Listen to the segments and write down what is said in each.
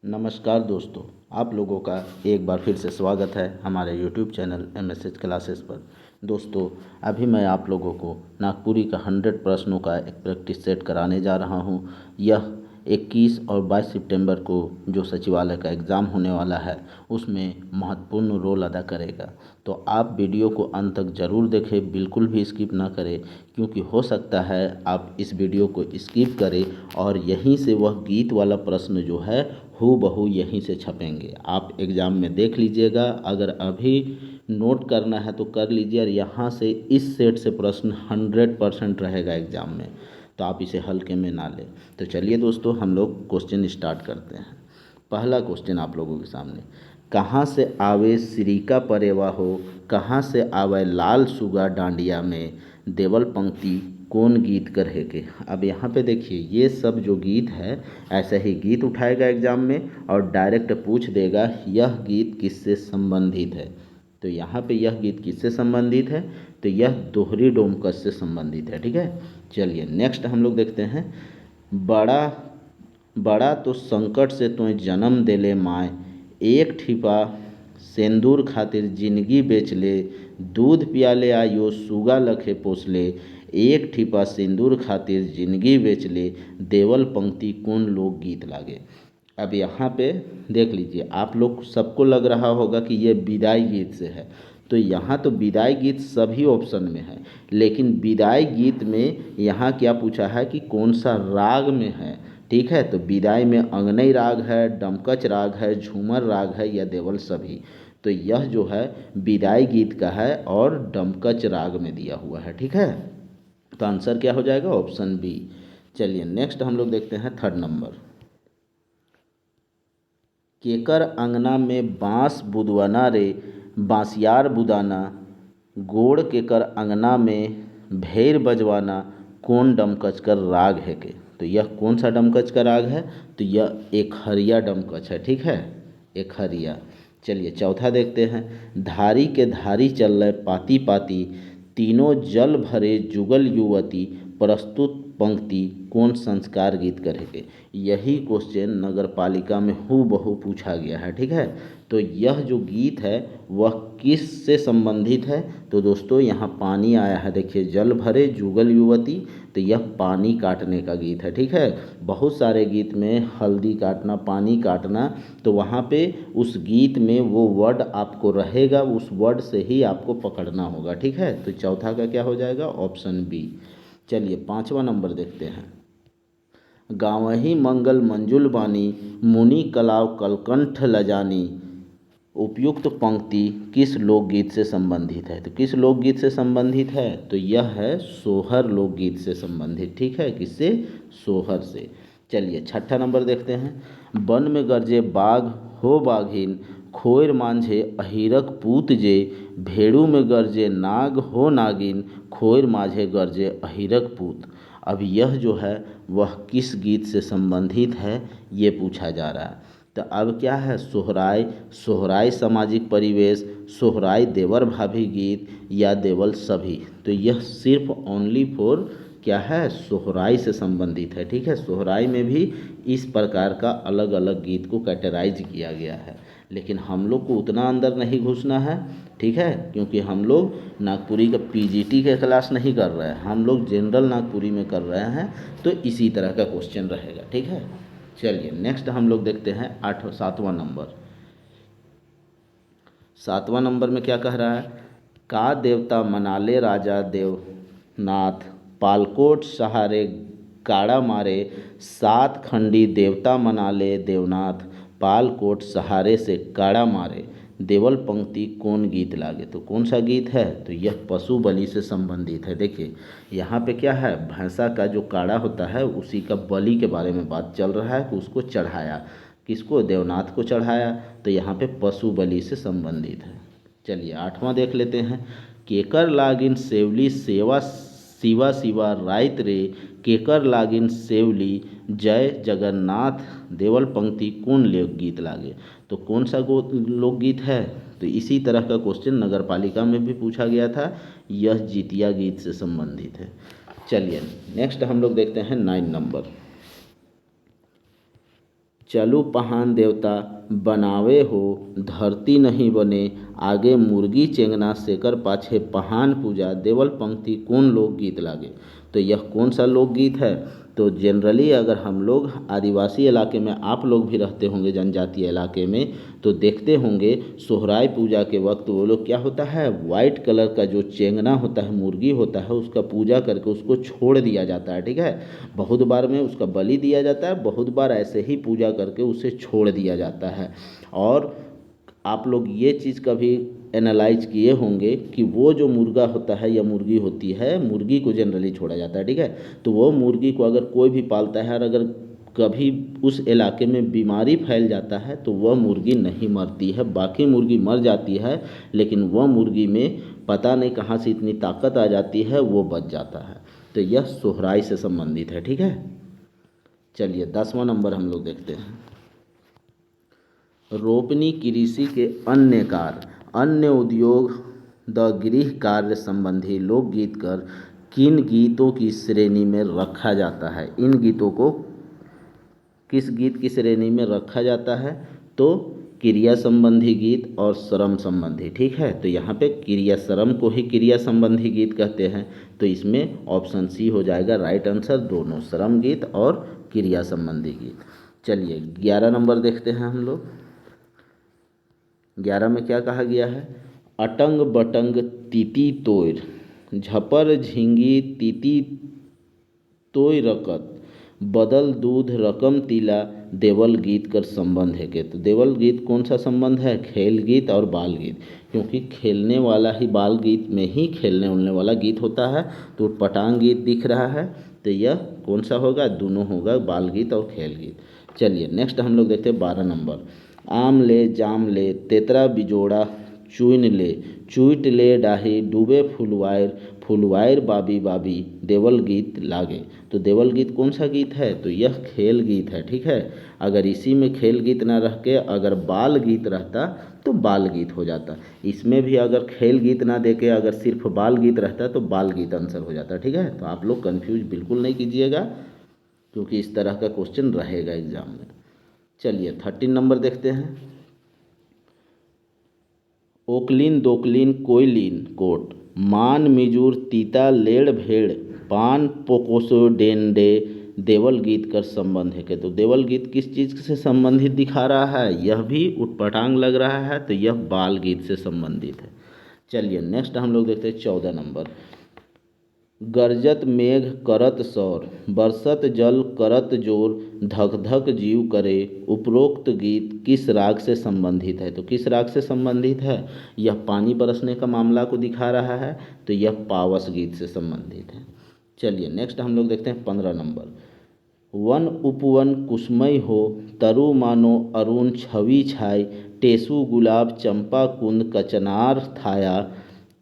नमस्कार दोस्तों, आप लोगों का एक बार फिर से स्वागत है हमारे YouTube चैनल MSH क्लासेस पर। दोस्तों, अभी मैं आप लोगों को नागपुरी का 100 प्रश्नों का एक प्रैक्टिस सेट कराने जा रहा हूं। यह 21 और 22 सितंबर को जो सचिवालय का एग्ज़ाम होने वाला है उसमें महत्वपूर्ण रोल अदा करेगा। तो आप वीडियो को अंत तक ज़रूर देखें, बिल्कुल भी स्किप ना करें, क्योंकि हो सकता है आप इस वीडियो को स्किप करें और यहीं से वह गीत वाला प्रश्न जो है हूबहू यहीं से छपेंगे। आप एग्ज़ाम में देख लीजिएगा, अगर अभी नोट करना है तो कर लीजिए, और यहाँ से इस सेट से प्रश्न 100% रहेगा एग्ज़ाम में, तो आप इसे हल्के में ना लें। तो चलिए दोस्तों, हम लोग क्वेश्चन स्टार्ट करते हैं। पहला क्वेश्चन आप लोगों के सामने, कहाँ से आवे सिरिका परेवा हो, कहाँ से आवे लाल सुगा डांडिया में, देवल पंक्ति कौन गीत कहे के। अब यहाँ पे देखिए, ये सब जो गीत है ऐसे ही गीत उठाएगा एग्जाम में और डायरेक्ट पूछ देगा यह गीत किससे संबंधित है। तो यहाँ पे यह गीत किससे संबंधित है, तो यह दोहरी डोमकच से संबंधित है। ठीक है, चलिए नेक्स्ट हम लोग देखते हैं। बड़ा बड़ा तो संकट से तो जन्म देले माए, एक ठिपा सेंदूर खातिर जिंदगी बेच ले, दूध पियाले आयो सुगा लखे पोसले, एक ठिपा सिंदूर खातिर जिंदगी बेच ले, देवल पंक्ति कौन लोकगीत लागे। अब यहाँ पे देख लीजिए, आप लोग सबको लग रहा होगा कि ये विदाई गीत से है, तो यहाँ तो विदाई गीत सभी ऑप्शन में है, लेकिन विदाई गीत में यहाँ क्या पूछा है कि कौन सा राग में है। ठीक है, तो विदाई में अंगनई राग है, डमकच राग है, झूमर राग है या देवल सभी। तो यह जो है विदाई गीत का है और डमकच राग में दिया हुआ है। ठीक है, तो आंसर क्या हो जाएगा, ऑप्शन बी। चलिए नेक्स्ट हम लोग देखते हैं थर्ड नंबर। केकर अंगना में बांस बुदवाना रे, बांसियार बुदाना, गोड़ केकर अंगना में भैर बजवाना, कौन डमकच कर राग है के। तो यह कौन सा डमकच का राग है, तो यह एक हरिया डमकच है। ठीक है, एक हरिया। चलिए चौथा देखते हैं। धारी के धारी चल रहे पाती पाती, तीनों जल भरे जुगल युवती, प्रस्तुत पंक्ति कौन संस्कार गीत करेंगे। यही क्वेश्चन नगर पालिका में हूबहू पूछा गया है। ठीक है, तो यह जो गीत है वह किस से संबंधित है, तो दोस्तों यहाँ पानी आया है। देखिए, जल भरे जुगल युवती, तो यह पानी काटने का गीत है। ठीक है, बहुत सारे गीत में हल्दी काटना, पानी काटना, तो वहाँ पे उस गीत में वो वर्ड आपको रहेगा, उस वर्ड से ही आपको पकड़ना होगा। ठीक है, तो चौथा का क्या हो जाएगा, ऑप्शन बी। चलिए पांचवा नंबर देखते हैं। गावही मंगल मंजुल बानी, मुनि कलाव कलकंठ लजानी, उपयुक्त पंक्ति किस लोकगीत से संबंधित है। तो किस लोकगीत से संबंधित है, तो यह है सोहर लोकगीत से संबंधित। ठीक है, किससे, सोहर से। चलिए छठा नंबर देखते हैं। वन में गरजे बाघ हो बाघिन, खोर मांझे अहिरक पूत जे, भेड़ू में गरजे नाग हो नागिन, खोर माझे गरजे अहिरक पूत। अब यह जो है वह किस गीत से संबंधित है ये पूछा जा रहा है। तो अब क्या है, सोहराय, सोहराय सामाजिक परिवेश, सोहराय देवर भाभी गीत या देवल सभी। तो यह सिर्फ ओनली फॉर क्या है, सोहराय से संबंधित है। ठीक है, सोहराय में भी इस प्रकार का अलग अलग गीत को कैटेगराइज किया गया है, लेकिन हम लोग को उतना अंदर नहीं घुसना है। ठीक है, क्योंकि हम लोग नागपुरी का पीजीटी के क्लास नहीं कर रहे हैं, हम लोग जनरल नागपुरी में कर रहे हैं, तो इसी तरह का क्वेश्चन रहेगा। ठीक है, चलिए नेक्स्ट हम लोग देखते हैं सातवां नंबर। सातवां नंबर में क्या कह रहा है। का देवता मनाले राजा देवनाथ, पालकोट सहारे गाड़ा मारे, सात खंडी देवता मनाले देवनाथ, पालकोट सहारे से काड़ा मारे, देवल पंक्ति कौन गीत लागे। तो कौन सा गीत है, तो यह पशु बलि से संबंधित है। देखिए यहाँ पे क्या है, भैंसा का जो काड़ा होता है उसी का बलि के बारे में बात चल रहा है कि उसको चढ़ाया, किसको, देवनाथ को चढ़ाया, तो यहाँ पे पशु बलि से संबंधित है। चलिए आठवां देख लेते हैं। केकर लागिन सेवली सेवा शिवा शिवा राइत रे, केकर लागिन सेवली जय जगन्नाथ, देवल पंक्ति कौन लोकगीत लागे। तो कौन सा लोकगीत है, तो इसी तरह का क्वेश्चन नगर पालिका में भी पूछा गया था, यह जितिया गीत से संबंधित है। चलिए नेक्स्ट हम लोग देखते हैं 9 नंबर। चलू पहान देवता बनावे हो, धरती नहीं बने, आगे मुर्गी चेंगना सेकर पाछे पहान पूजा, देवल पंक्ति कौन लोकगीत लागे। तो यह कौन सा लोकगीत है। तो जनरली अगर हम लोग आदिवासी इलाके में, आप लोग भी रहते होंगे जनजातीय इलाके में, तो देखते होंगे सोहराय पूजा के वक्त वो लोग क्या होता है, वाइट कलर का जो चेंगना होता है, मुर्गी होता है, उसका पूजा करके उसको छोड़ दिया जाता है। ठीक है, बहुत बार में उसका बलि दिया जाता है, बहुत बार ऐसे ही पूजा करके उसे छोड़ दिया जाता है। और आप लोग ये चीज़ कभी एनालाइज किए होंगे कि वो जो मुर्गा होता है या मुर्गी होती है, मुर्गी को जनरली छोड़ा जाता है। ठीक है, तो वो मुर्गी को अगर कोई भी पालता है और अगर कभी उस इलाके में बीमारी फैल जाता है तो वह मुर्गी नहीं मरती है, बाकी मुर्गी मर जाती है, लेकिन वह मुर्गी में पता नहीं कहाँ से इतनी ताकत आ जाती है, वो बच जाता है। तो यह सोहराई से संबंधित है। ठीक है, चलिए 10वां नंबर हम लोग देखते हैं। रोपनी कृषि के अन्य कार्य, अन्य उद्योग, द गृह कार्य संबंधी लोकगीत कर किन गीतों की श्रेणी में रखा जाता है। इन गीतों को किस गीत की श्रेणी में रखा जाता है। तो क्रिया संबंधी गीत और श्रम संबंधी। ठीक है, तो यहाँ पे क्रिया श्रम को ही क्रिया संबंधी गीत कहते हैं, तो इसमें ऑप्शन सी हो जाएगा राइट आंसर, दोनों श्रम गीत और क्रिया संबंधी गीत। चलिए 11 नंबर देखते हैं हम लोग। 11 में क्या कहा गया है, अटंग बटंग तीती तोयर, झपर झिंगी तीती तोय रकत, बदल दूध रकम तिला, देवल गीत कर संबंध है के। तो देवल गीत कौन सा संबंध है, खेल गीत और बाल गीत, क्योंकि खेलने वाला ही बाल गीत में ही खेलने उलने वाला गीत होता है। तो पटांग गीत दिख रहा है, तो यह कौन सा होगा, दोनों होगा, बाल गीत और खेल गीत। चलिए नेक्स्ट हम लोग देखते हैं 12 नंबर। आम ले जाम ले तेतरा बिजोड़ा, चुइन ले चुइट ले डाही, डूबे फुलवायर फुलवायर बाबी बाबी, देवल गीत लागे। तो देवल गीत कौन सा गीत है, तो यह खेल गीत है। ठीक है, अगर इसी में खेल गीत ना रह के अगर बाल गीत रहता तो बाल गीत हो जाता। इसमें भी अगर खेल गीत ना दे के अगर सिर्फ बाल गीत रहता तो बाल गीत आंसर हो जाता। ठीक है, तो आप लोग कंफ्यूज बिल्कुल नहीं कीजिएगा, क्योंकि इस तरह का क्वेश्चन रहेगा एग्जाम में। चलिए 13 नंबर देखते हैं। ओकलिन दोकलिन कोयलिन कोट, मान मिजूर तीता लेड़ भेड़, पान पोकोसो डेंडे, देवल गीत कर संबंध है के। तो देवल गीत किस चीज़ से संबंधित दिखा रहा है, यह भी उटपटांग लग रहा है, तो यह बाल गीत से संबंधित है। चलिए नेक्स्ट हम लोग देखते हैं 14 नंबर। गरजत मेघ करत सौर, बरसत जल करत जोर, धक धक जीव करे, उपरोक्त गीत किस राग से संबंधित है। तो किस राग से संबंधित है, यह पानी बरसने का मामला को दिखा रहा है, तो यह पावस गीत से संबंधित है। चलिए नेक्स्ट हम लोग देखते हैं 15 नंबर। वन उपवन कुसमय हो, तरु मानो अरुण छवि छाय, टेसु गुलाब चंपा कुंद कचनार थाया,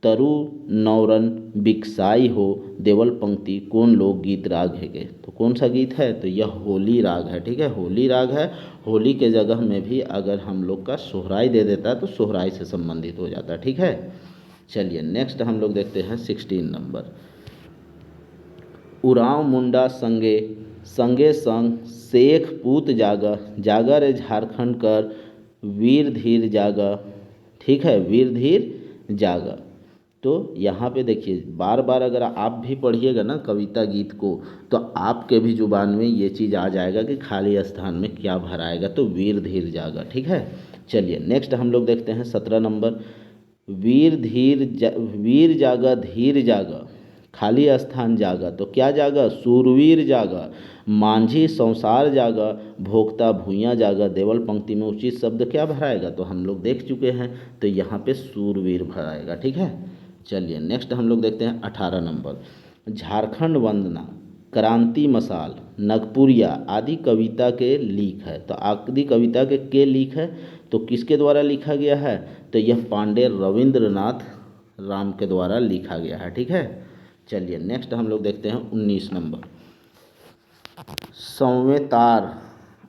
तरु नौरन बिकसाई हो, देवल पंक्ति कौन लोक गीत राग है के। तो कौन सा गीत है, तो यह होली राग है। ठीक है, होली राग है। होली के जगह में भी अगर हम लोग का सोहराई दे देता तो सोहराई से संबंधित हो जाता। ठीक है, चलिए नेक्स्ट हम लोग देखते हैं 16 नंबर। उराव मुंडा संगे संगे संग, शेख पूत जागा, जागा रे झारखंड कर, वीर धीर जागा। ठीक है, वीर धीर जागा। तो यहाँ पे देखिए बार बार अगर आप भी पढ़िएगा ना कविता गीत को, तो आपके भी जुबान में ये चीज़ आ जाएगा कि खाली स्थान में क्या भराएगा, तो वीर धीर जागा। ठीक है, चलिए नेक्स्ट हम लोग देखते हैं 17 नंबर। वीर जागा धीर जागा, खाली स्थान जागा, तो क्या जागा, सूरवीर जागा, मांझी संसार जागा, भोक्ता भूइयाँ जागा, देवल पंक्ति में उचित शब्द क्या भराएगा, तो हम लोग देख चुके हैं, तो यहाँ पे सूरवीर भराएगा। ठीक है, चलिए नेक्स्ट हम लोग देखते हैं 18 नंबर। झारखंड वंदना, क्रांति मसाल, नगपुरिया आदि कविता के लीक है। तो आदि कविता के लीक है, तो किसके द्वारा लिखा गया है, तो यह पांडे रविंद्रनाथ राम के द्वारा लिखा गया है। ठीक है, चलिए नेक्स्ट हम लोग देखते हैं 19 नंबर। संवेतार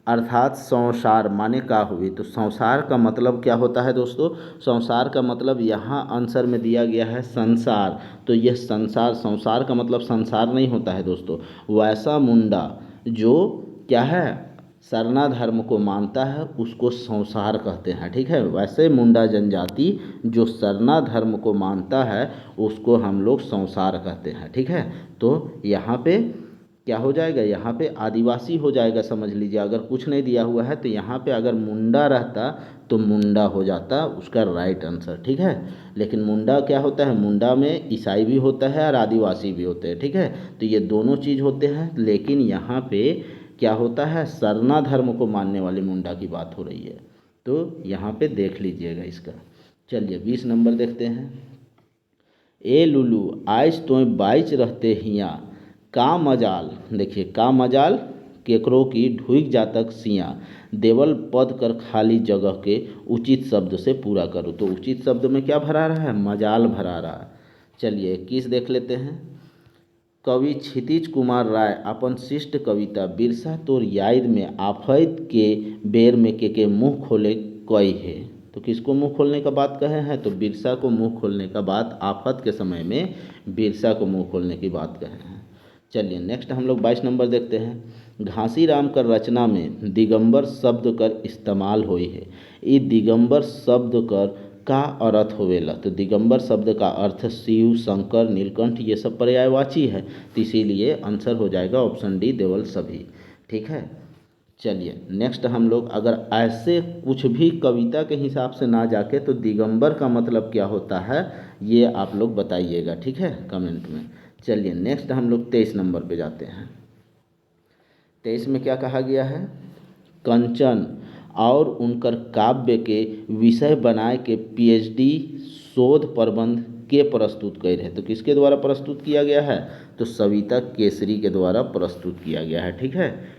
अर्थात संसार माने का हुई। तो संसार का मतलब क्या होता है दोस्तों, संसार का मतलब यहाँ आंसर में दिया गया है संसार। तो यह संसार, संसार का मतलब संसार नहीं होता है दोस्तों। वैसा मुंडा जो क्या है, सरना धर्म को मानता है उसको संसार कहते हैं, ठीक है। वैसे मुंडा जनजाति जो सरना धर्म को मानता है उसको हम लोग संसार कहते हैं, ठीक है। तो यहाँ पे क्या हो जाएगा, यहाँ पे आदिवासी हो जाएगा, समझ लीजिए। अगर कुछ नहीं दिया हुआ है तो यहाँ पे अगर मुंडा रहता तो मुंडा हो जाता उसका राइट आंसर, ठीक है। लेकिन मुंडा क्या होता है, मुंडा में ईसाई भी होता है और आदिवासी भी होते हैं, ठीक है। तो ये दोनों चीज़ होते हैं, लेकिन यहाँ पे क्या होता है, सरना धर्म को मानने वाले मुंडा की बात हो रही है। तो यहाँ पे देख लीजिएगा इसका। चलिए 20 नंबर देखते हैं। ए लुलू आइज तोय बाइच रहते हिया का मजाल, देखिए का मजाल केकरो की ढुक जातक सिया देवल पद कर खाली जगह के उचित शब्द से पूरा करो। तो उचित शब्द में क्या भरा रहा है, मजाल भरा रहा है। चलिए 21 देख लेते हैं। कवि क्षितिज कुमार राय अपन शिष्ट कविता बिरसा तोर याद में आफत के बेर में के मुंह खोले कई है। तो किसको मुंह खोलने का बात कहे हैं, तो बिरसा को मुंह खोलने का बात, आफत के समय में बिरसा को मुंह खोलने की बात कहे हैं। चलिए नेक्स्ट हम लोग 22 नंबर देखते हैं। घासी राम कर रचना में दिगंबर शब्द कर इस्तेमाल हुई है। ये दिगंबर शब्द कर का अर्थ होवेला, तो दिगंबर शब्द का अर्थ शिव, शंकर, नीलकंठ ये सब पर्यायवाची है। तो इसीलिए आंसर हो जाएगा ऑप्शन डी देवल सभी, ठीक है। चलिए नेक्स्ट हम लोग अगर ऐसे कुछ भी कविता के हिसाब से ना जाके तो दिगंबर का मतलब क्या होता है ये आप लोग बताइएगा, ठीक है, कमेंट में। चलिए नेक्स्ट हम लोग 23 नंबर पे जाते हैं। 23 में क्या कहा गया है, कंचन और उनकर काव्य के विषय बनाए के पीएचडी शोध प्रबंध के प्रस्तुत कर रहे। तो किसके द्वारा प्रस्तुत किया गया है, तो सविता केसरी के द्वारा प्रस्तुत किया गया है, ठीक है।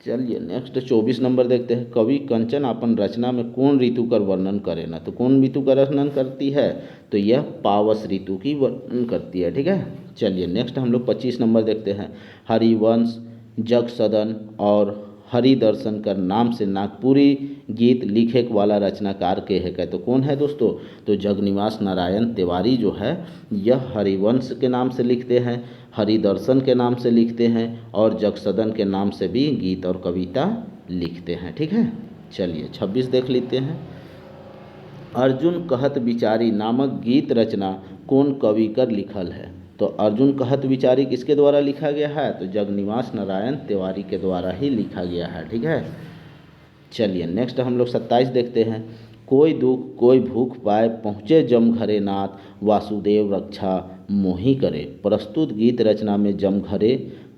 चलिए नेक्स्ट 24 नंबर देखते हैं। कवि कंचन अपन रचना में कौन ऋतु का वर्णन करे ना, तो कौन ऋतु का वर्णन करती है, तो यह पावस ऋतु की वर्णन करती है, ठीक है। चलिए नेक्स्ट हम लोग 25 नंबर देखते हैं। हरिवंश, जग सदन और हरिदर्शन कर नाम से नागपुरी गीत लिखे वाला रचनाकार के है। तो कौन है दोस्तों, तो जगनिवास नारायण तिवारी जो है यह हरिवंश के नाम से लिखते हैं, हरिदर्शन के नाम से लिखते हैं और जगसदन के नाम से भी गीत और कविता लिखते हैं, ठीक है। चलिए 26 देख लेते हैं। अर्जुन कहत विचारी नामक गीत रचना कौन कवि कर लिखल है, तो अर्जुन कहत विचारी किसके द्वारा लिखा गया है, तो जगनिवास नारायण तिवारी के द्वारा ही लिखा गया है, ठीक है। चलिए नेक्स्ट हम लोग 27 देखते हैं। कोई दुख कोई भूख पाए पहुँचे जमघरे नाथ वासुदेव रक्षा मोहि करे। प्रस्तुत गीत रचना में जमघरे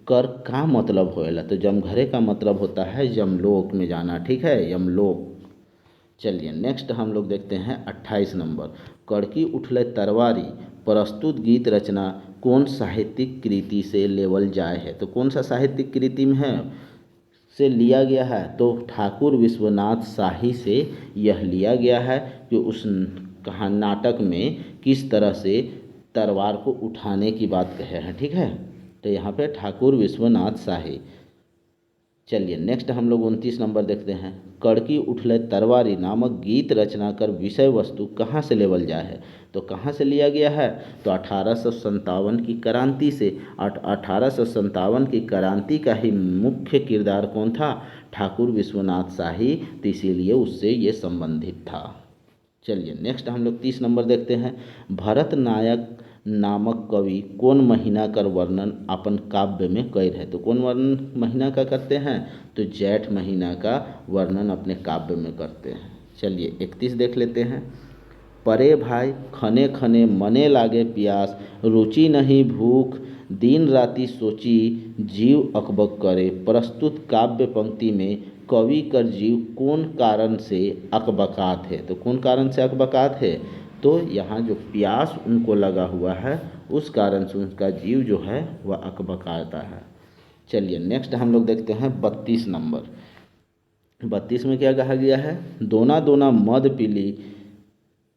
कर का मतलब होएला, तो जमघरे का मतलब होता है यमलोक में जाना, ठीक है, यमलोक। चलिए नेक्स्ट हम लोग देखते हैं 28 नंबर। कड़की उठले तरवारी प्रस्तुत गीत रचना कौन साहित्यिक कृति से लेवल जाए है, तो कौन सा साहित्यिक कृति में है से लिया गया है, तो ठाकुर विश्वनाथ शाही से यह लिया गया है कि उस कहा नाटक में किस तरह से तलवार को उठाने की बात कहे हैं, ठीक है। तो यहाँ पे ठाकुर विश्वनाथ शाही। चलिए नेक्स्ट हम लोग 29 नंबर देखते हैं। कड़की उठले तरवारी नामक गीत रचना कर विषय वस्तु कहाँ से लेवल जाए है, तो कहाँ से लिया गया है, तो 1857 की क्रांति से। 1857 की क्रांति का ही मुख्य किरदार कौन था, ठाकुर विश्वनाथ शाही, तो इसीलिए उससे ये संबंधित था। चलिए नेक्स्ट हम लोग 30 नंबर देखते हैं। भरत नायक नामक कवि कौन महीना का वर्णन अपन काव्य में कर है, तो कौन वर्णन महीना का करते हैं, तो जेठ महीना का वर्णन अपने काव्य में करते हैं। चलिए 31 देख लेते हैं। परे भाई खने खने मने लागे प्यास रुचि नहीं भूख दिन राति सोची जीव अकबक करे। प्रस्तुत काव्य पंक्ति में कवि कर जीव कौन कारण से अकबकात है, तो कौन कारण से अकबकात है, तो यहाँ जो प्यास उनको लगा हुआ है उस कारण से उनका जीव जो है वह अकबकाता है। चलिए नेक्स्ट हम लोग देखते हैं 32 नंबर। 32 में क्या कहा गया है, दोना दोना मद पीली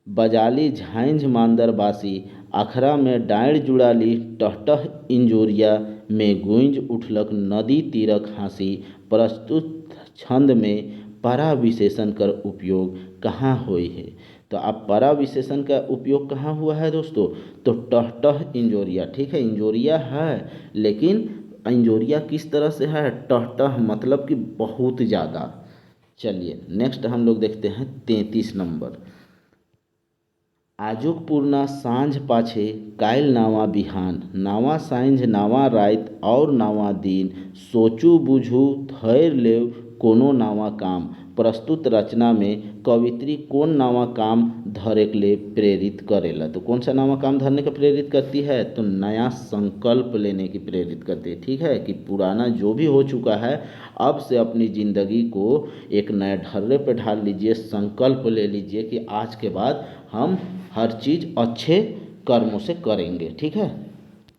बजाली झांझ मांदर बासी अखरा में डाँड़ जुड़ाली टहटह इंजोरिया में गूंज उठलक नदी तीरक हाँसी। प्रस्तुत छंद में परा विशेषण कर उपयोग कहाँ हुई है, तो अब परा विशेषण का उपयोग कहाँ हुआ है दोस्तों, तो टहटह इंजोरिया, ठीक है, इंजोरिया है लेकिन इंजोरिया किस तरह से है, टह मतलब कि बहुत ज़्यादा। चलिए नेक्स्ट हम लोग देखते हैं 33 नंबर। आजुक पूर्णा सांझ पाछे कायल नावा बिहान, नावा साँझ नावा रात और नावा दिन, सोचू बुझू धैर्य लेव कोनो नावा काम। प्रस्तुत रचना में कवित्री कौन नावा काम धरे के लिए प्रेरित करेला। तो कौन सा नावा काम धरने का प्रेरित करती है, तो नया संकल्प लेने की प्रेरित करती है। ठीक है, कि पुराना जो भी हो चुका है अब से अपनी ज़िंदगी को एक नए ढर्रे पे ढाल लीजिए, संकल्प ले लीजिए कि आज के बाद हम हर चीज़ अच्छे कर्मों से करेंगे। ठीक है,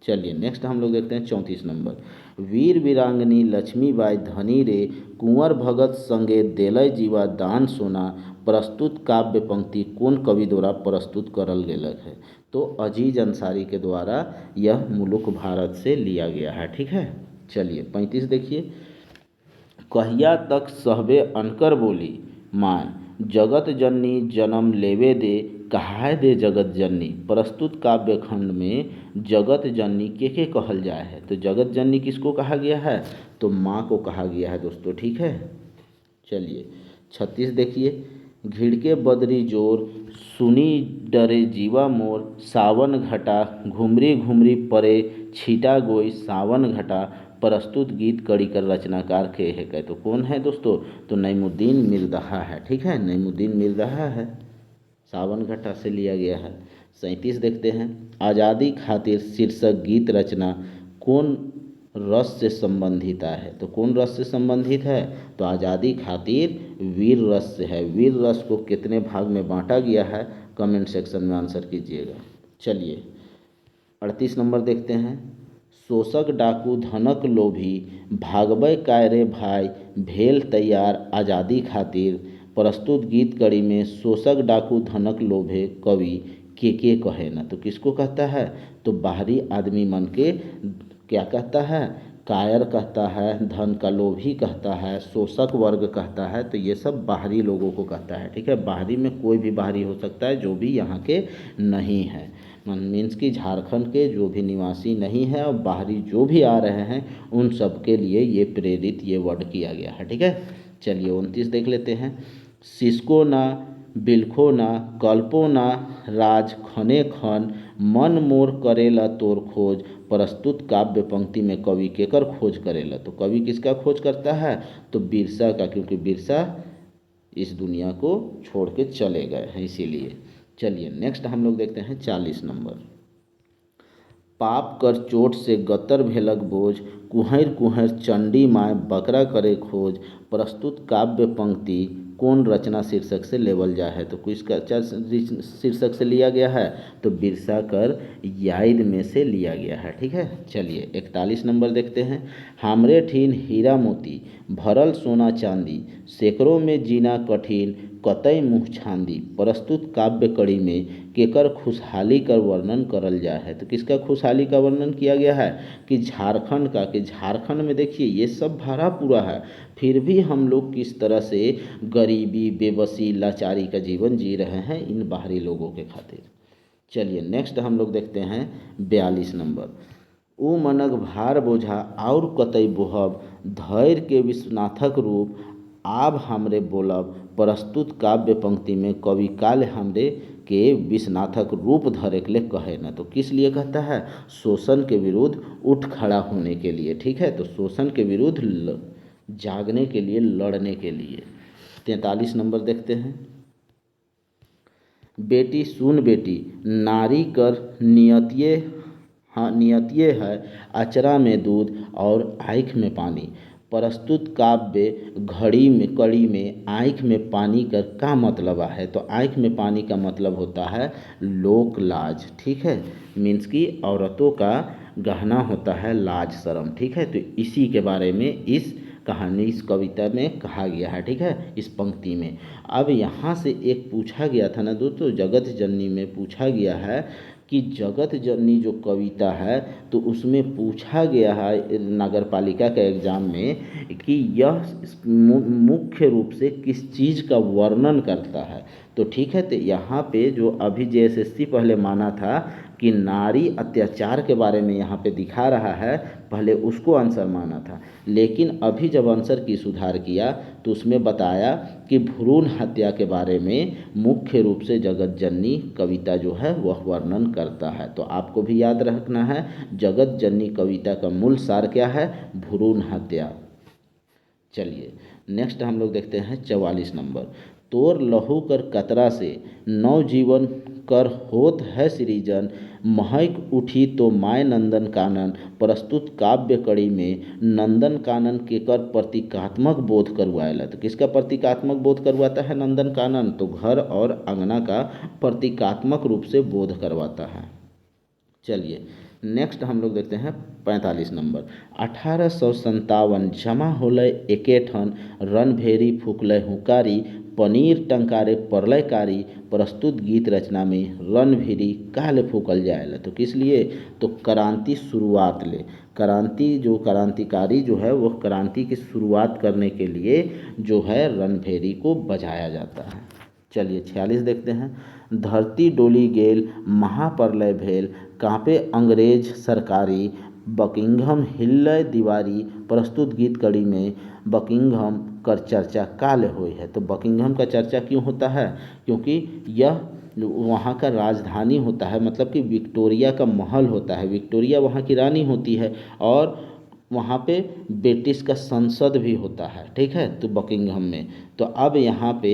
चलिए नेक्स्ट हम लोग देखते हैं 34 नंबर। वीर वीरांगनी लक्ष्मीबाई धनी रे, कुंवर भगत संगे देलय जीवा दान सोना। प्रस्तुत काव्य पंक्ति कौन कवि द्वारा प्रस्तुत करल गेलक है, तो अजीज अंसारी के द्वारा यह मुलुक भारत से लिया गया है। ठीक है, चलिए 35 देखिए। कहिया तक सहबे अनकर बोली, माँ जगत जननी जन्म लेवे दे, कहाय दे जगत जननी। प्रस्तुत काव्य खंड में जगत जननी के कहल जाए है, तो जगत जननी किसको कहा गया है, तो माँ को कहा गया है दोस्तों। ठीक है, चलिए 36 देखिए। घिड़के बदरी जोर, सुनी डरे जीवा मोर। सावन घटा घुमरी घुमरी परे, छीटा गोई सावन घटा। प्रस्तुत गीत कड़ी कर रचनाकार के है, तो कौन है दोस्तों, तो नईमुद्दीन मिर्ज़ा है। ठीक है, नईमुद्दीन मिर्ज़ा है, सावन घटा से लिया गया है। 37 देखते हैं। आज़ादी खातिर शीर्षक गीत रचना कौन रस से संबंधित है, तो कौन रस से संबंधित है, तो आज़ादी खातिर वीर रस से है। वीर रस को कितने भाग में बांटा गया है, कमेंट सेक्शन में आंसर कीजिएगा। चलिए 38 नंबर देखते हैं। शोषक डाकू धनक लोभी, भागबै काय रे भाई। भेल तैयार आज़ादी खातिर। प्रस्तुत गीत कड़ी में शोषक डाकू धनक लोभे कवि के कहे ना, तो किसको कहता है, तो बाहरी आदमी मन के क्या कहता है, कायर कहता है, धन का लोभी कहता है, शोषक वर्ग कहता है, तो ये सब बाहरी लोगों को कहता है। ठीक है, बाहरी में कोई भी बाहरी हो सकता है जो भी यहाँ के नहीं है, मीन्स कि झारखंड के जो भी निवासी नहीं है और बाहरी जो भी आ रहे हैं उन सब के लिए ये प्रेरित ये वर्ड किया गया है। ठीक है, चलिए 29 देख लेते हैं। सिसको ना बिलखो ना कल्पो ना, राज खने खन। मन मोर करेला तोर खोज। प्रस्तुत काव्य पंक्ति में कवि केकर खोज करेला, तो कवि किसका खोज करता है, तो बिरसा का, क्योंकि बिरसा इस दुनिया को छोड़ के चले गए हैं इसीलिए। चलिए नेक्स्ट हम लोग देखते हैं 40 नंबर। पाप कर चोट से गतर भेलक बोझ, कुहैर कुहैर चंडी माय बकरा करे खोज। प्रस्तुत काव्य पंक्ति कौन रचना शीर्षक से लेवल जा है, तो किसका शीर्षक से लिया गया है, तो बिरसा कर याद में से लिया गया है। ठीक है, चलिए 41 नंबर देखते हैं। हमरे ठीन हीरा मोती, भरल सोना चांदी। सैकड़ों में जीना कठिन, कतई मुँह छांदी। प्रस्तुत काव्य कड़ी में केकर खुशहाली का वर्णन करल जा है, तो किसका खुशहाली का वर्णन किया गया है, कि झारखंड का, कि झारखंड में देखिए ये सब भरा पूरा है, फिर भी हम लोग किस तरह से गरीबी बेबसी लाचारी का जीवन जी रहे हैं इन बाहरी लोगों के खातिर। चलिए नेक्स्ट हम लोग देखते हैं 42 नंबर। ऊ मनक भार बोझा और कतई बोहब, धैर्य के विश्वनाथक रूप। आब हमरे बोलब। प्रस्तुत काव्य पंक्ति में कवि काल हमरे के विश्वनाथक रूप धरे के लिए कहे ना, तो किस लिए कहता है, शोषण के विरुद्ध उठ खड़ा होने के लिए। ठीक है, तो शोषण के विरुद्ध जागने के लिए, लड़ने के लिए। 43 नंबर देखते हैं। बेटी सुन बेटी, नारी कर नियतिये, हाँ नियतिये है। अचरा में दूध और आँख में पानी। प्रस्तुत काव्य घड़ी में कड़ी में आँख में पानी का क्या मतलब है, तो आँख में पानी का मतलब होता है लोक लाज। ठीक है, मीन्स कि औरतों का गहना होता है लाज शर्म। ठीक है, तो इसी के बारे में इस कहानी, इस कविता में कहा गया है। ठीक है, इस पंक्ति में। अब यहाँ से एक पूछा गया था ना दोस्तों, जगत जननी में पूछा गया है कि जगत जननी जो कविता है तो उसमें पूछा गया है नगर पालिका के एग्ज़ाम में कि यह मुख्य रूप से किस चीज़ का वर्णन करता है। तो ठीक है, तो यहाँ पे जो अभी JSSC पहले माना था कि नारी अत्याचार के बारे में यहाँ पे दिखा रहा है, पहले उसको आंसर माना था, लेकिन अभी जब आंसर की सुधार किया तो उसमें बताया कि भ्रूण हत्या के बारे में मुख्य रूप से जगत जननी कविता जो है वह वर्णन करता है। तो आपको भी याद रखना है, जगत जननी कविता का मूल सार क्या है? भ्रूण हत्या। चलिए नेक्स्ट हम लोग देखते हैं 44 नंबर। तोर लहू कर कतरा से नवजीवन कर होत है सृजन, महक उठी तो माय नंदन कानन। प्रस्तुत काव्य कड़ी में नंदन कानन के कर प्रतीकात्मक बोध करवाएला। तो किसका प्रतीकात्मक बोध करवाता है नंदन कानन? तो घर और अंगना का प्रतीकात्मक रूप से बोध करवाता है। चलिए नेक्स्ट हम लोग देखते हैं 45 नंबर। 1857 जमा होलय एके ठन, रणभेरी फूकलय हुकारी, पनीर टंकारे परलयकारी। प्रस्तुत गीत रचना में रणभेरी काले फूकल जाएला। तो किस लिए? तो क्रांति शुरुआत ले, क्रांति जो क्रांतिकारी जो है वह क्रांति की शुरुआत करने के लिए जो है रणभेरी को बजाया जाता है। चलिए 46 देखते हैं। धरती डोली गेल महाप्रलय भेल, कांपे अंग्रेज सरकारी, बकिंघम हिल्लय दीवारी। प्रस्तुत गीत कड़ी में बकिंघम कर चर्चा काले हुई है। तो बकिंघम का चर्चा क्यों होता है? क्योंकि यह वहाँ का राजधानी होता है, मतलब कि विक्टोरिया का महल होता है, विक्टोरिया वहाँ की रानी होती है और वहाँ पे ब्रिटिश का संसद भी होता है। ठीक है, तो बकिंघम में तो अब यहाँ पे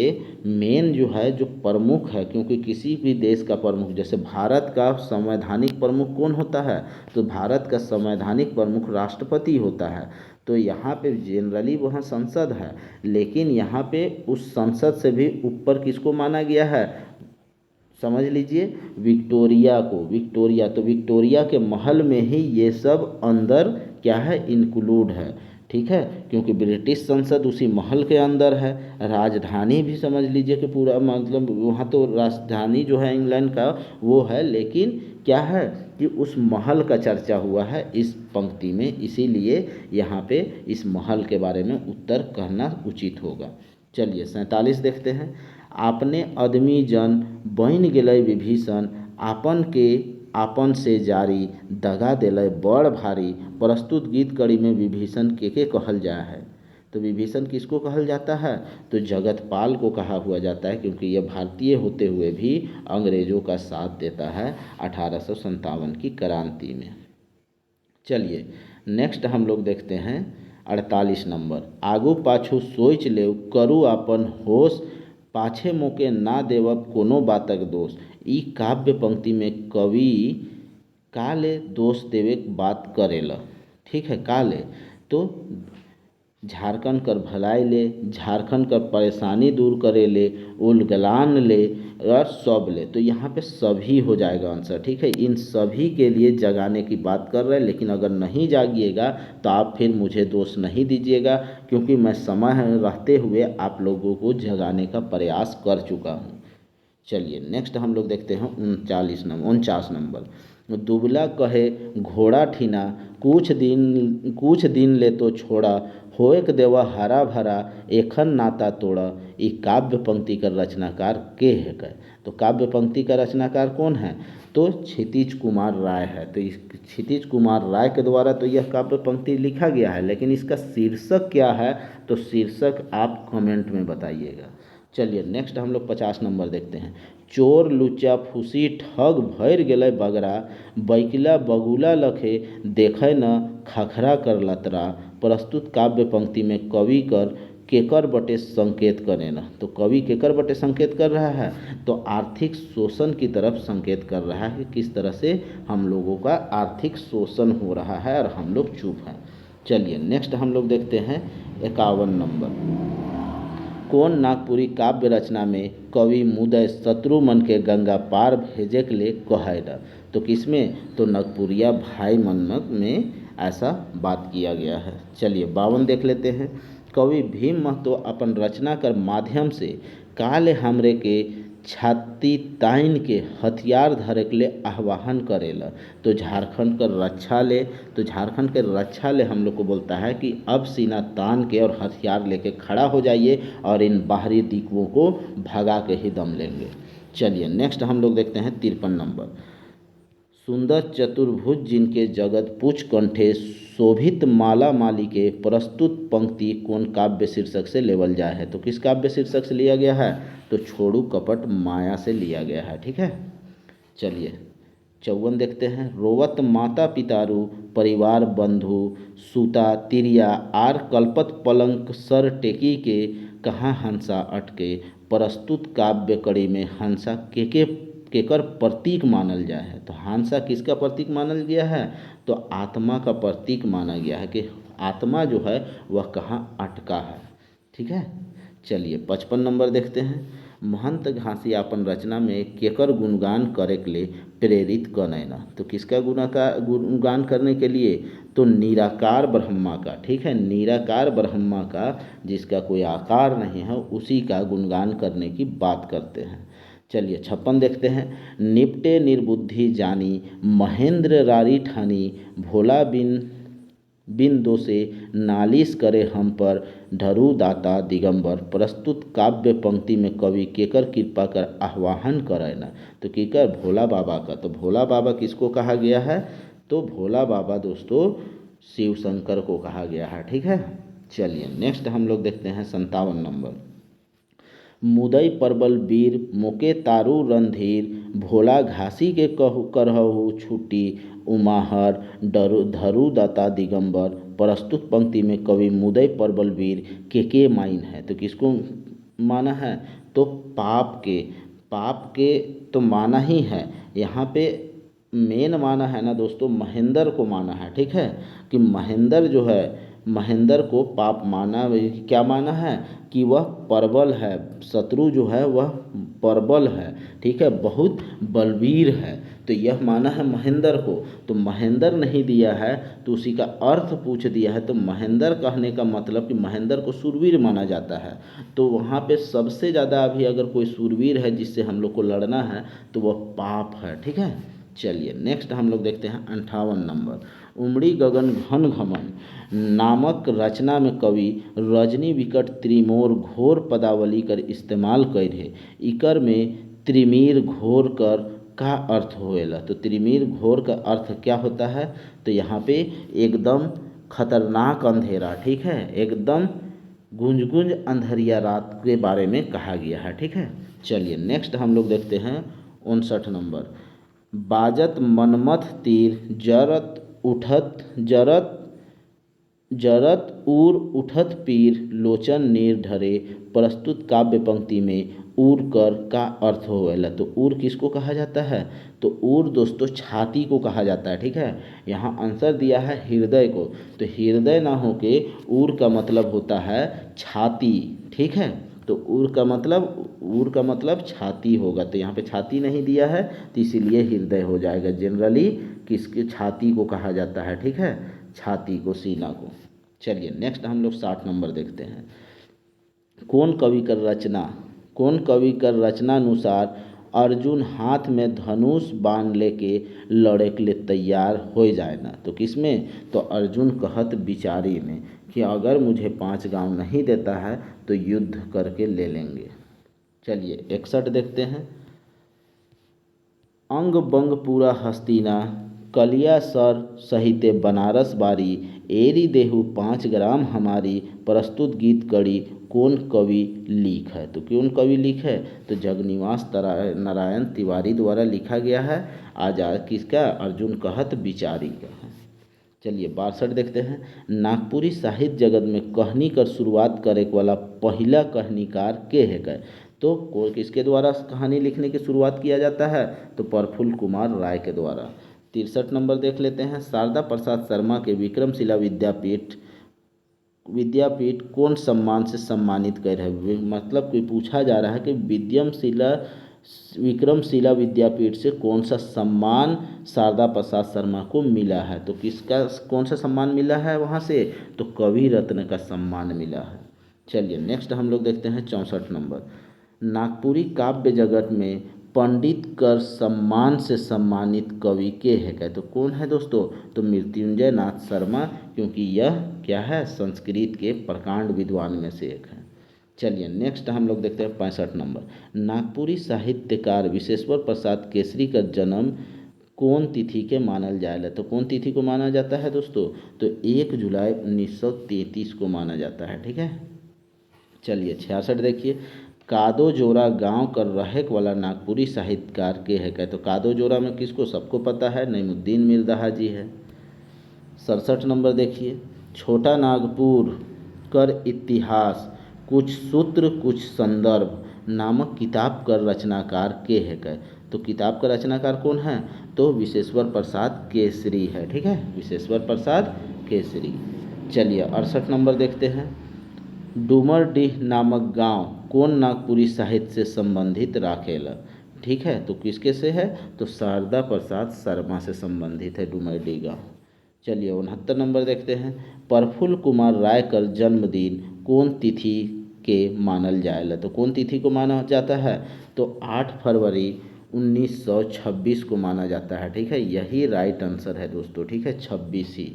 मेन जो है जो प्रमुख है, क्योंकि किसी भी देश का प्रमुख, जैसे भारत का संवैधानिक प्रमुख कौन होता है? तो भारत का संवैधानिक प्रमुख राष्ट्रपति होता है। तो यहाँ पे जनरली वहाँ संसद है, लेकिन यहाँ पे उस संसद से भी ऊपर किसको माना गया है? समझ लीजिए, विक्टोरिया को। विक्टोरिया, तो विक्टोरिया के महल में ही ये सब अंदर क्या है? इंक्लूड है। ठीक है, क्योंकि ब्रिटिश संसद उसी महल के अंदर है। राजधानी भी समझ लीजिए कि पूरा मतलब वहाँ तो राजधानी जो है इंग्लैंड का वो है, लेकिन क्या है कि उस महल का चर्चा हुआ है इस पंक्ति में, इसीलिए यहाँ पे इस महल के बारे में उत्तर कहना उचित होगा। चलिए 47 देखते हैं। आपने आदमी जन बन गेलै विभीषण, आपन के आपन से जारी, दगा देलै बड़ भारी। प्रस्तुत गीत कड़ी में विभीषण के कहल जाए है? तो विभीषण किसको कहल जाता है? तो जगतपाल को कहा हुआ जाता है, क्योंकि यह भारतीय होते हुए भी अंग्रेजों का साथ देता है 1857 की क्रांति में। चलिए नेक्स्ट हम लोग देखते हैं 48 नंबर। आगू पाछू सोच ले करू अपन होश, पाछे मोके ना देवब कोनो बातक दोष। ई काव्य पंक्ति में कवि काले दोष देवे बात करेला। ठीक है, काले तो झारखंड कर भलाई ले, झारखंड कर परेशानी दूर करे ले, उलगलान ले और सब ले। तो यहाँ पे सभी हो जाएगा आंसर। ठीक है, इन सभी के लिए जगाने की बात कर रहे हैं, लेकिन अगर नहीं जागिएगा तो आप फिर मुझे दोष नहीं दीजिएगा, क्योंकि मैं समय रहते हुए आप लोगों को जगाने का प्रयास कर चुका हूँ। चलिए नेक्स्ट हम लोग देखते हैं 49 नंबर। दुबला कहे घोड़ा ठीना, कुछ दिन ले तो छोड़ा, होएक देवा हरा भरा, एखन नाता तोड़ा। ये काव्य पंक्ति का रचनाकार के है? तो काव्य पंक्ति का रचनाकार कौन है? तो क्षितिज कुमार राय है। तो इस क्षितिज कुमार राय के द्वारा तो यह काव्य पंक्ति लिखा गया है, लेकिन इसका शीर्षक क्या है? तो शीर्षक आप कमेंट में बताइएगा। चलिए नेक्स्ट हम लोग 50 नंबर देखते हैं। चोर लुच्चा फूसी ठग भर गेलै बगरा, बैकिला बगुला लखे, देखे न खखरा कर लतरा। प्रस्तुत काव्य पंक्ति में कवि कर केकर बटे संकेत करे न। तो कवि केकर बटे संकेत कर रहा है? तो आर्थिक शोषण की तरफ संकेत कर रहा है, किस तरह से हम लोगों का आर्थिक शोषण हो रहा है और हम लोग चुप हैं। चलिए नेक्स्ट हम लोग देखते हैं 51 नंबर। कौन नागपुरी काव्य रचना में कवि मुदय शत्रुमन के गंगा पार भेजे के लिए कहेला? तो किसमें? तो नागपुरिया भाई मनमक में ऐसा बात किया गया है। चलिए 52 देख लेते हैं। कवि भीम महतो अपन रचना कर माध्यम से काले हमरे के छाती तान के हथियार धरे के लिए आह्वान करेला। तो झारखंड का रक्षा ले, तो झारखंड के रक्षा ले हम लोग को बोलता है कि अब सीना तान के और हथियार लेके खड़ा हो जाइए और इन बाहरी दिक्कुओं को भगा के ही दम लेंगे। चलिए नेक्स्ट हम लोग देखते हैं 53 नंबर। सुंदर चतुर्भुज जिनके जगत पुछ कंठे शोभित माला माली के प्रस्तुत पंक्ति कौन काव्य शीर्षक से लेवल जाए है। तो किस काव्य शीर्षक से लिया गया है, तो छोड़ू कपट माया से लिया गया है। ठीक है, चलिए 54 देखते हैं। रोवत माता पितारु परिवार बंधु सूता तिरिया आर कल्पत पलंक सर टेकी के कहाँ हंसा अटके प्रस्तुत काव्य कड़ी में हंसा केकर प्रतीक मानल गया है। तो हंसा किसका प्रतीक मानल गया है, तो आत्मा का प्रतीक माना गया है कि आत्मा जो है वह कहाँ अटका है। ठीक है, चलिए 55 नंबर देखते हैं। महंत घासी अपन रचना में केकर गुणगान करे के लिए प्रेरित कनैना। तो किसका गुणगान करने के लिए, तो निराकार ब्रह्मा का। ठीक है, निराकार ब्रह्मा का, जिसका कोई आकार नहीं है, उसी का गुणगान करने की बात करते हैं। चलिए 56 देखते हैं। निपटे निर्बुद्धि जानी महेंद्र रारी ठानी भोला बिन दोषे नालिश करे हम पर ढरू दाता दिगंबर प्रस्तुत काव्य पंक्ति में कवि केकर कृपा कर आह्वान करैना। तो केकर, भोला बाबा का। तो भोला बाबा किसको कहा गया है, तो भोला बाबा दोस्तों शिव शंकर को कहा गया है। ठीक है, चलिए नेक्स्ट हम लोग देखते हैं 57 नंबर। मुदई परबल वीर मोके तारू रणधीर भोला घासी के करहु छुट्टी उमाहर धरू दाता दिगंबर प्रस्तुत पंक्ति में कवि मुदई परबल वीर के माइन है। तो किसको माना है, तो पाप के तो माना ही है। यहाँ पे मेन माना है ना दोस्तों, महेंद्र को माना है। ठीक है, कि महेंद्र जो है, महेंद्र को पाप माना, क्या माना है कि वह प्रबल है, शत्रु जो है वह प्रबल है। ठीक है, बहुत बलवीर है। तो यह माना है महेंद्र को। तो महेंद्र नहीं दिया है तो उसी का अर्थ पूछ दिया है। तो महेंद्र कहने का मतलब कि महेंद्र को शूरवीर माना जाता है। तो वहाँ पे सबसे ज़्यादा अभी अगर कोई शूरवीर है जिससे हम लोग को लड़ना है तो वह पाप है। ठीक है, चलिए नेक्स्ट हम लोग देखते हैं 58 नंबर। उमड़ी गगन घन घमन नामक रचना में कवि रजनी विकट त्रिमोर घोर पदावली कर इस्तेमाल कर है। इकर में त्रिमीर घोर कर का अर्थ होएला। तो त्रिमीर घोर का अर्थ क्या होता है, तो यहाँ पे एकदम खतरनाक अंधेरा। ठीक है, एकदम गुंज अंधेरिया रात के बारे में कहा गया है। ठीक है, चलिए नेक्स्ट हम लोग देखते हैं 59 नंबर। बाजत मनमथ तीर जरत उर उठत पीर लोचन नीर ढरे प्रस्तुत काव्य पंक्ति में उर कर का अर्थ होवेला। तो उर किसको कहा जाता है, तो उर दोस्तों छाती को कहा जाता है। ठीक है, यहाँ आंसर दिया है हृदय को। तो हृदय ना होके उर का मतलब होता है छाती। ठीक है, तो उर का मतलब छाती होगा। तो यहाँ पे छाती नहीं दिया है तो इसीलिए हृदय हो जाएगा। जनरली किसके छाती को कहा जाता है। ठीक है, छाती को, सीना को। चलिए नेक्स्ट हम लोग 60 नंबर देखते हैं। कौन कवि कर रचना अनुसार अर्जुन हाथ में धनुष बाण लेके लड़े के लिए तैयार हो जाए ना। तो किसमें, तो अर्जुन कहत बिचारी में कि अगर मुझे 5 गांव नहीं देता है तो युद्ध करके ले लेंगे। चलिए 61 देखते हैं। अंग बंग पूरा हस्तिना कलिया सर सहिते बनारस बारी एरी देहु 5 ग्राम हमारी प्रस्तुत गीत कड़ी कौन कवि लिख है। तो कौन कवि लिख है, तो जगन्निवास नारायण तिवारी द्वारा लिखा गया है। आजाद किसका, अर्जुन कहत बिचारी का है। चलिए 62 देखते हैं। नागपुरी साहित्य जगत में कहानी कर शुरुआत करे वाला पहला कहानीकार के है गए। तो किसके द्वारा कहानी लिखने की शुरुआत किया जाता है, तो प्रफुल्ल कुमार राय के द्वारा। 63 नंबर देख लेते हैं। शारदा प्रसाद शर्मा के विक्रमशिला विद्यापीठ कौन सम्मान से सम्मानित कर है। मतलब कोई पूछा जा रहा है कि विक्रमशिला विद्यापीठ से कौन सा सम्मान शारदा प्रसाद शर्मा को मिला है। तो किसका कौन सा सम्मान मिला है वहाँ से, तो कवि रत्न का सम्मान मिला है। चलिए नेक्स्ट हम लोग देखते हैं 64 नंबर। नागपुरी काव्य जगत में पंडित कर सम्मान से सम्मानित कवि के है क्या? तो कौन है दोस्तों? तो मृत्युंजय नाथ शर्मा, क्योंकि यह क्या है, संस्कृत के प्रकांड विद्वान में से एक है। चलिए नेक्स्ट हम लोग देखते हैं 65 नंबर। नागपुरी साहित्यकार विश्वेश्वर प्रसाद केसरी का जन्म कौन तिथि के मानल जाएगा? तो कौन तिथि को माना जाता है दोस्तों? तो 1 जुलाई 1933 को माना जाता है। ठीक है। चलिए 66 देखिए। कादो जोरा गांव कर रहेक वाला नागपुरी साहित्यकार के है क्या? तो कादो जोरा में किसको, सबको पता है, नईमुद्दीन मिर्ज़ा जी है। 67 नंबर देखिए। छोटा नागपुर कर इतिहास कुछ सूत्र कुछ संदर्भ नामक किताब का रचनाकार के है क्या? तो किताब का रचनाकार कौन है? तो विश्वेश्वर प्रसाद केसरी है। ठीक है, विश्वेश्वर प्रसाद केसरी। चलिए 68 नंबर देखते हैं। डूमरडीह नामक गांव कौन नागपुरी साहित्य से संबंधित राखेला? ठीक है, तो किसके से है? तो शारदा प्रसाद शर्मा से संबंधित है डूमरडीह गांव। चलिए 69 नंबर देखते हैं। प्रफुल्ल कुमार राय का जन्मदिन कौन तिथि के मानल जाएगा? तो कौन तिथि को माना जाता है? तो 8 फरवरी 1926 को माना जाता है। ठीक है, यही राइट आंसर है दोस्तों। ठीक है, 26 ही।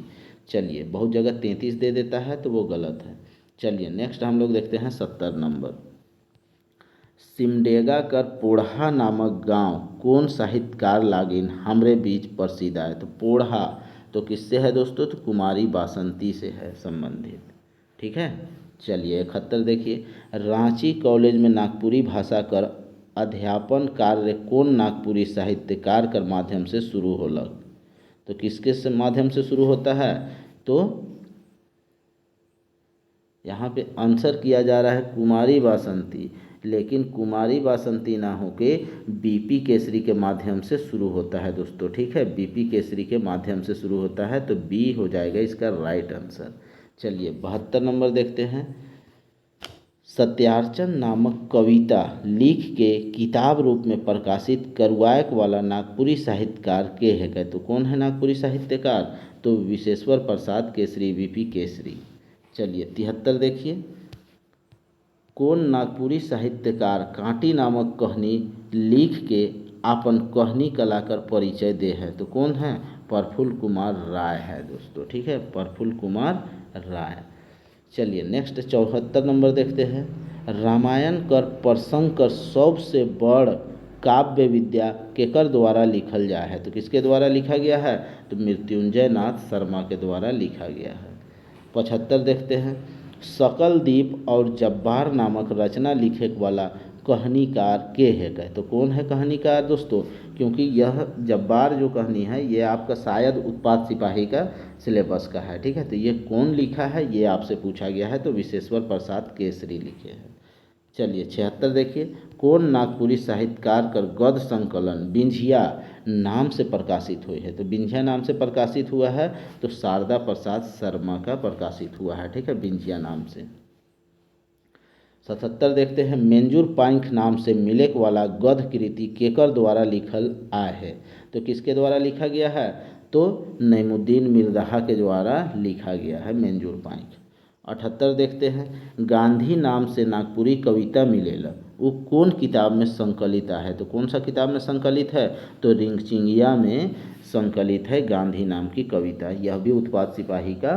चलिए बहुत जगह 33 दे देता है तो वो गलत है। चलिए नेक्स्ट हम लोग देखते हैं 70 नंबर। सिमडेगा कर पोढ़ा नामक गांव कौन साहित्यकार लागिन हमरे बीच प्रसिद्ध है? तो पोढ़ा तो किससे है दोस्तों? तो कुमारी बासंती से है संबंधित। ठीक है। चलिए 71 देखिए। रांची कॉलेज में नागपुरी भाषा कर अध्यापन कार्य कौन नागपुरी साहित्यकार कर माध्यम से शुरू होलक? तो किसके से माध्यम से शुरू होता है? तो यहाँ पे आंसर किया जा रहा है कुमारी बासंती, लेकिन कुमारी बासंती ना होके बीपी केसरी के माध्यम से शुरू होता है दोस्तों। ठीक है, बीपी केसरी के माध्यम से शुरू होता है, तो बी हो जाएगा इसका राइट आंसर। चलिए 72 नंबर देखते हैं। सत्यार्चन नामक कविता लिख के किताब रूप में प्रकाशित करवाए वाला नागपुरी साहित्यकार के है क्या? तो कौन है नागपुरी साहित्यकार? तो विश्वेश्वर प्रसाद केसरी, बीपी केसरी। चलिए 73 देखिए। कौन नागपुरी साहित्यकार कांटी नामक कहानी लिख के आपन कहानी कला कर परिचय दे है? तो कौन है? प्रफुल्ल कुमार राय है दोस्तों। ठीक है, प्रफुल्ल कुमार राय। चलिए नेक्स्ट 74 नंबर देखते हैं। रामायण कर प्रसंग कर सबसे बड़ काव्य विद्या केकर द्वारा लिखल गया है? तो किसके द्वारा लिखा गया है? तो मृत्युंजय नाथ शर्मा के द्वारा लिखा गया है। 75 देखते हैं। सकल द्वीप और जब्बार नामक रचना लिखे वाला कहानीकार के है क्या? तो कौन है कहानीकार दोस्तों? क्योंकि यह जब्बार जो कहानी है ये आपका शायद उत्पात सिपाही का सिलेबस का है। ठीक है, तो ये कौन लिखा है ये आपसे पूछा गया है, तो विश्वेश्वर प्रसाद केसरी लिखे हैं। चलिए 76 देखिए। कौन नागपुरी साहित्यकार कर गद्य संकलन बिंझिया नाम से प्रकाशित हुई है? तो बिंझिया नाम से प्रकाशित हुआ है तो शारदा प्रसाद शर्मा का प्रकाशित हुआ है। ठीक है, बिंझिया नाम से। 77 देखते हैं। मेंजूर पाइंख नाम से मिलेक वाला गद्य कृति केकर द्वारा लिखल आए है? तो किसके द्वारा लिखा गया है? तो नईमुद्दीन मिर्ज़ा के द्वारा लिखा गया है मेंजूर पाइंख। 78 देखते हैं। गांधी नाम से नागपुरी कविता मिलेला वो कौन किताब में संकलित है? तो कौन सा किताब में संकलित है? तो रिंगचिंगिया में संकलित है गांधी नाम की कविता। यह भी उत्पात सिपाही का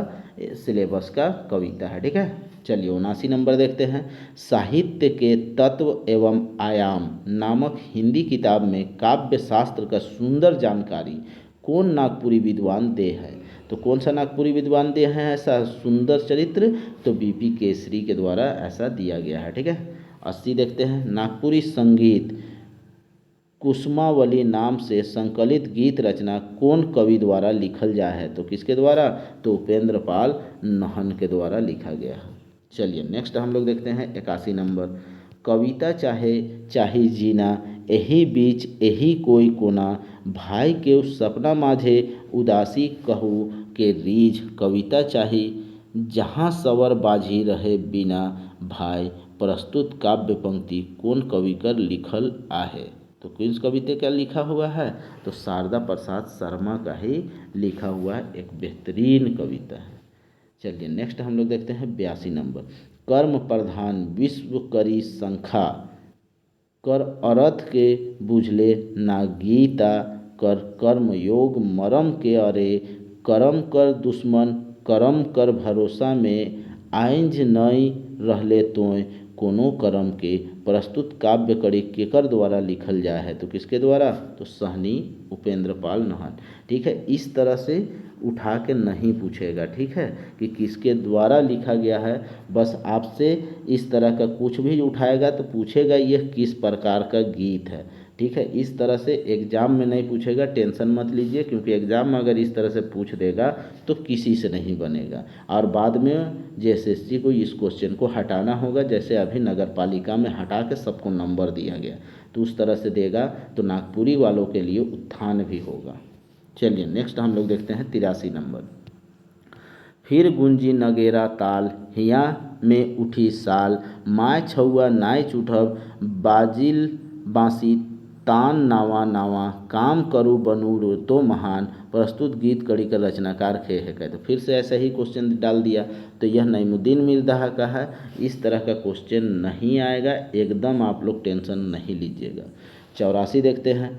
सिलेबस का कविता है। ठीक है। चलिए 79 नंबर देखते हैं। साहित्य के तत्व एवं आयाम नामक हिंदी किताब में काव्य शास्त्र का सुंदर जानकारी कौन नागपुरी विद्वान दे है? तो कौन सा नागपुरी विद्वान दे हैं ऐसा सुंदर चरित्र? तो बीपी केसरी के द्वारा ऐसा दिया गया है। ठीक है। 80 देखते हैं। नागपुरी संगीत कुसुमावली नाम से संकलित गीत रचना कौन कवि द्वारा लिखल जा है? तो किसके द्वारा? तो उपेंद्र पाल नहन के द्वारा लिखा गया है। चलिए नेक्स्ट हम लोग देखते हैं 81 नंबर। कविता चाहे चाहे जीना यही बीच यही कोई कोना भाई के उस सपना माझे उदासी कहू के रीझ कविता चाही जहाँ सवर बाजी रहे बिना भाई प्रस्तुत काव्य पंक्ति कौन कवि कर लिखल आहे? तो किस कविता का लिखा हुआ है? तो शारदा प्रसाद शर्मा का ही लिखा हुआ एक बेहतरीन कविता है। चलिए नेक्स्ट हम लोग देखते हैं 82 नंबर। कर्म प्रधान विश्व करी संख्या कर अरथ के बुझले ना गीता, कर कर्म योग मरम के अरे, करम कर दुश्मन करम कर भरोसा में, आइंज नई रहले तोय कोनो करम के। प्रस्तुत काव्य कड़ी केकर द्वारा लिखल जाए है, तो किसके द्वारा, तो सहनी उपेंद्र पाल नहर। ठीक है, इस तरह से उठा के नहीं पूछेगा, ठीक है, कि किसके द्वारा लिखा गया है। बस आपसे इस तरह का कुछ भी उठाएगा तो पूछेगा यह किस प्रकार का गीत है। ठीक है, इस तरह से एग्ज़ाम में नहीं पूछेगा, टेंशन मत लीजिए, क्योंकि एग्ज़ाम में अगर इस तरह से पूछ देगा तो किसी से नहीं बनेगा। और बाद में जेएसएससी को इस क्वेश्चन को हटाना होगा, जैसे अभी नगर पालिका में हटा के सबको नंबर दिया गया, तो उस तरह से देगा तो नागपुरी वालों के लिए उत्थान भी होगा। चलिए नेक्स्ट हम लोग देखते हैं 83 नंबर। फिर गुंजी नगेरा ताल, हिया में उठी साल, माय छौआ नाच उठब, बाजिल बाँसी तान नावा नावा, काम करू बनू तो महान। प्रस्तुत गीत कड़ी का रचनाकार खे है कहते। फिर से ऐसा ही क्वेश्चन डाल दिया, तो यह नईमुद्दीन मिर्ज़ा का है। इस तरह का क्वेश्चन नहीं आएगा, एकदम आप लोग टेंशन नहीं लीजिएगा। 84 देखते हैं।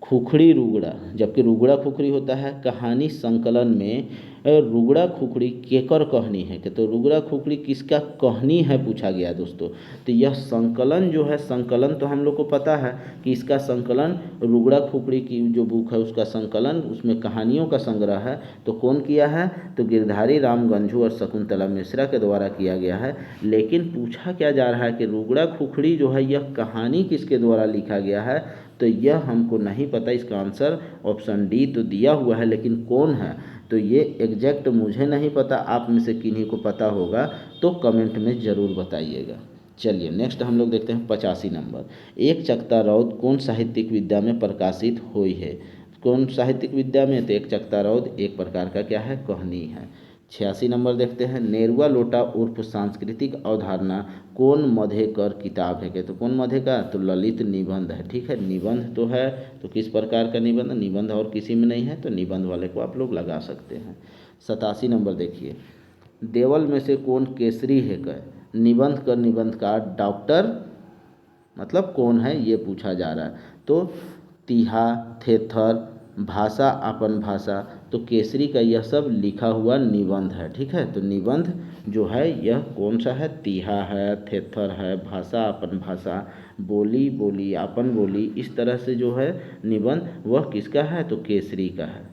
खुखड़ी रुगड़ा, जबकि रुगड़ा खुखड़ी होता है कहानी संकलन में, रुगड़ा खुखड़ी केकर कहानी है कि, तो रुगड़ा खुखड़ी किसका कहानी है पूछा गया दोस्तों। तो यह संकलन जो है, संकलन तो हम लोग को पता है कि इसका संकलन रुगड़ा खुखड़ी की जो बुक है उसका संकलन, उसमें कहानियों का संग्रह है, तो कौन किया है, तो गिरधारी राम गंझू और शकुंतला मिश्रा के द्वारा किया गया है। लेकिन पूछा क्या जा रहा है कि रुगड़ा खुखड़ी जो है यह कहानी किसके द्वारा लिखा गया है, तो यह हमको नहीं पता। इसका आंसर ऑप्शन डी तो दिया हुआ है, लेकिन कौन है तो ये एग्जैक्ट मुझे नहीं पता, आप में से किन्हीं को पता होगा तो कमेंट में ज़रूर बताइएगा। चलिए नेक्स्ट हम लोग देखते हैं 85 नंबर। एक चकता रौद कौन साहित्यिक विद्या में प्रकाशित हुई है, कौन साहित्यिक विद्या में, तो एक चकता रौद एक प्रकार का क्या है, कहानी है। 86 नंबर देखते हैं। नेरुआ लोटा उर्फ सांस्कृतिक अवधारणा कौन मधेकर किताब है, तो कौन मधे का, तो ललित निबंध है। ठीक है, निबंध तो है, तो किस प्रकार का निबंध, निबंध और किसी में नहीं है, तो निबंध वाले को आप लोग लगा सकते हैं। 87 नंबर देखिए। देवल में से कौन केसरी है का, निबंध कर निबंधकार डॉक्टर मतलब कौन है ये पूछा जा रहा है। तो तीहा थेथर भाषा अपन भाषा, तो केसरी का यह सब लिखा हुआ निबंध है। ठीक है, तो निबंध जो है यह कौन सा है, तीहा है, थेथर है, भाषा अपन भाषा, बोली बोली अपन बोली, इस तरह से जो है निबंध वह किसका है, तो केसरी का है।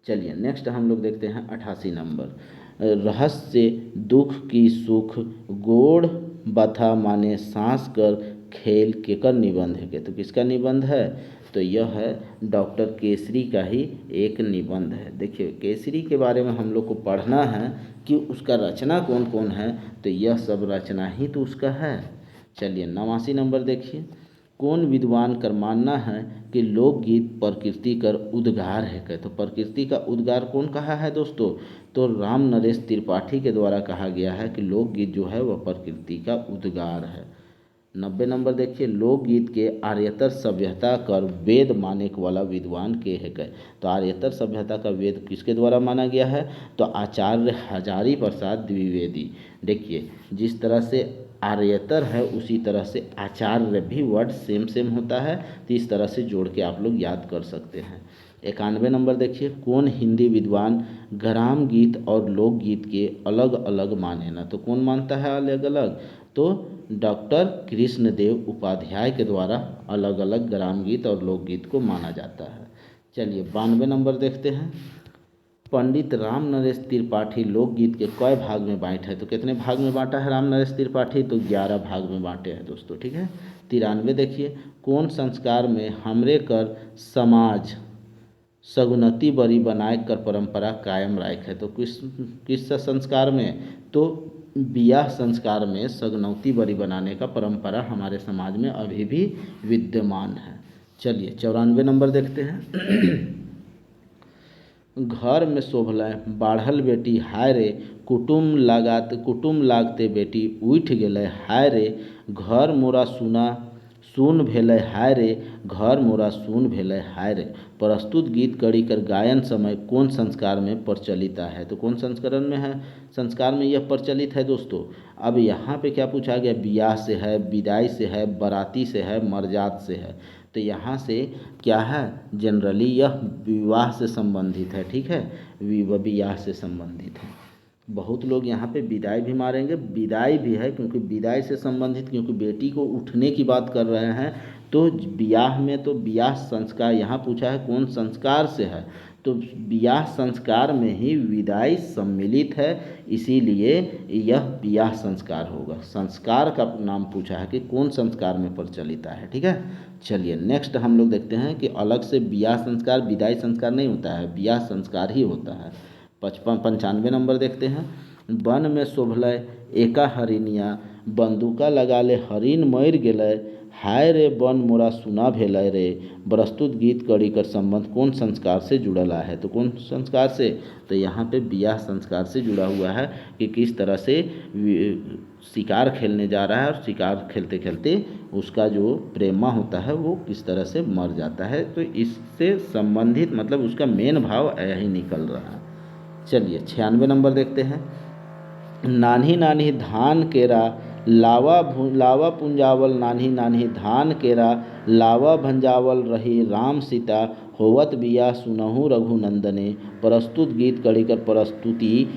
चलिए नेक्स्ट हम लोग देखते हैं 88 नंबर। रहस्य दुख की सुख गोड़ बथा माने सांस कर खेल केकर निबंध है, तो किसका निबंध है, तो यह है डॉक्टर केसरी का ही एक निबंध है। देखिए केसरी के बारे में हम लोग को पढ़ना है कि उसका रचना कौन कौन है, तो यह सब रचना ही तो उसका है। चलिए 89 नंबर देखिए। कौन विद्वान कर मानना है कि लोकगीत प्रकृति कर उद्गार है, कहते तो प्रकृति का उद्गार कौन कहा है दोस्तों, तो राम नरेश त्रिपाठी के द्वारा कहा गया है कि लोकगीत जो है वह प्रकृति का उद्गार है। 90 नंबर देखिए। लोकगीत के आर्यतर सभ्यता कर वेद माने वाला विद्वान के है गए, तो आर्यतर सभ्यता का वेद किसके द्वारा माना गया है, तो आचार्य हजारी प्रसाद द्विवेदी। देखिए जिस तरह से आर्यतर है उसी तरह से आचार्य भी वर्ड सेम सेम होता है, तो इस तरह से जोड़ के आप लोग याद कर सकते हैं। 91 नंबर देखिए। कौन हिंदी विद्वान ग्राम गीत और लोकगीत के अलग अलग माने ना, तो कौन मानता है अलग अलग, तो डॉक्टर कृष्णदेव उपाध्याय के द्वारा अलग अलग ग्राम गीत और लोकगीत को माना जाता है। चलिए 92 नंबर देखते हैं। पंडित राम नरेश त्रिपाठी लोकगीत के कई भाग में बांटे है, तो कितने भाग में बांटा है राम नरेश त्रिपाठी, तो 11 भाग में बांटे हैं दोस्तों। ठीक है। 93 देखिए। कौन संस्कार में हमरे कर समाज सगुनती बरी बनाए कर परंपरा कायम राख है, तो किस संस्कार में, तो बियाह संस्कार में सगनौती बरी बनाने का परंपरा हमारे समाज में अभी भी विद्यमान है। चलिए 94 नंबर देखते हैं। घर में शोभलें बाढ़ल बेटी हाय रे, कुटुम लागते बेटी उठ गेले हाय रे, घर मोरा सुना सुन भेलै हाय रे, घर मोरा सुन भेलै हाय रे। प्रस्तुत गीत कड़ी कर गायन समय कौन संस्कार में प्रचलित है? तो कौन संस्करण में है, संस्कार में यह प्रचलित है दोस्तों। अब यहाँ पे क्या पूछा गया, ब्याह से है, विदाई से है, बाराती से है, मरजात से है। तो यहाँ से क्या है, जनरली यह विवाह से संबंधित है। ठीक है, विवाह से संबंधित है। बहुत लोग यहाँ पे विदाई भी मारेंगे, विदाई भी है क्योंकि विदाई से संबंधित, क्योंकि बेटी को उठने की बात कर रहे हैं। तो ब्याह में तो ब्याह संस्कार यहाँ पूछा है कौन संस्कार से है, तो ब्याह संस्कार में ही विदाई सम्मिलित है, इसीलिए यह ब्याह संस्कार होगा। संस्कार का नाम पूछा है कि कौन संस्कार में प्रचलित है। ठीक है, चलिए नेक्स्ट हम लोग देखते हैं कि अलग से ब्याह संस्कार विदाई संस्कार नहीं होता है, ब्याह संस्कार ही होता है। 95 नंबर देखते हैं। वन में शोभलय एका हरिनिया, बंदूका लगा ले हरिन मर गेलै, हाय रे वन मोरा सुना भेलै रे। प्रस्तुत गीत कड़ी कर संबंध कौन संस्कार से जुड़ल है? तो कौन संस्कार से, तो यहाँ पे ब्याह संस्कार से जुड़ा हुआ है कि किस तरह से शिकार खेलने जा रहा है और शिकार खेलते खेलते उसका जो प्रेमा होता है वो किस तरह से मर जाता है। तो इससे संबंधित मतलब उसका मेन भाव यही निकल रहा है। चलिए 96 नंबर देखते हैं। नान्ही नान्ही धान केरा लावा पुंजावल, नान्ही नान्ही धान केरा लावा भंजावल, रही राम सीता होवत बिया सुनहु रघुनंदने। प्रस्तुत गीत कड़ी कर प्रस्तुति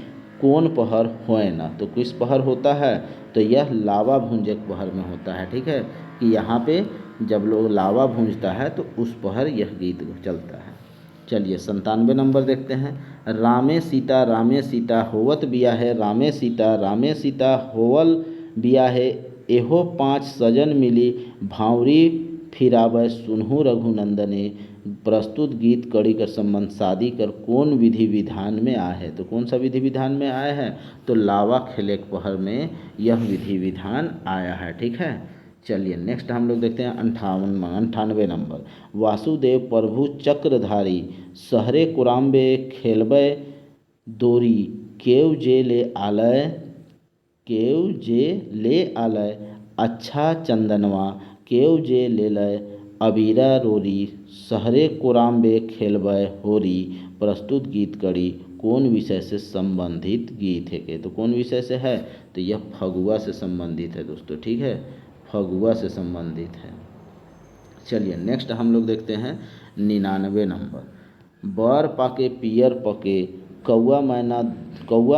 कौन पहर होए न? तो किस पहर होता है, तो यह लावा भूंजक पहर में होता है। ठीक है, कि यहाँ पे जब लोग लावा भूंजता है तो उस पहर यह गीत चलता है। चलिए 97 नंबर देखते हैं। रामे सीता होवत बिया है, रामे सीता होवल बिया है, एहो 5 सजन मिली भावरी फिरावै सुनहु रघुनंदने। प्रस्तुत गीत कड़ी कर संबंध शादी कर कौन विधि विधान में आए है? तो कौन सा विधि विधान में आए हैं, तो लावा खेले पहर में यह विधि विधान आया है। ठीक है, चलिए नेक्स्ट हम लोग देखते हैं 98 नंबर। वासुदेव प्रभु चक्रधारी, सहरे कुराम्बे खेलबे दोरी, केव जे ले आलय, अच्छा चंदनवा केव जे ले लय, अबीरा रोरी, सहरे कुराम्बे खेलबे होरी। प्रस्तुत गीत कड़ी कौन विषय से संबंधित गीत है के? तो कौन विषय से है, तो यह फगुआ से संबंधित है दोस्तों। ठीक है, फगुआ से संबंधित है। चलिए नेक्स्ट हम लोग देखते हैं 99 नंबर। बर पाके पियर पके, कौआ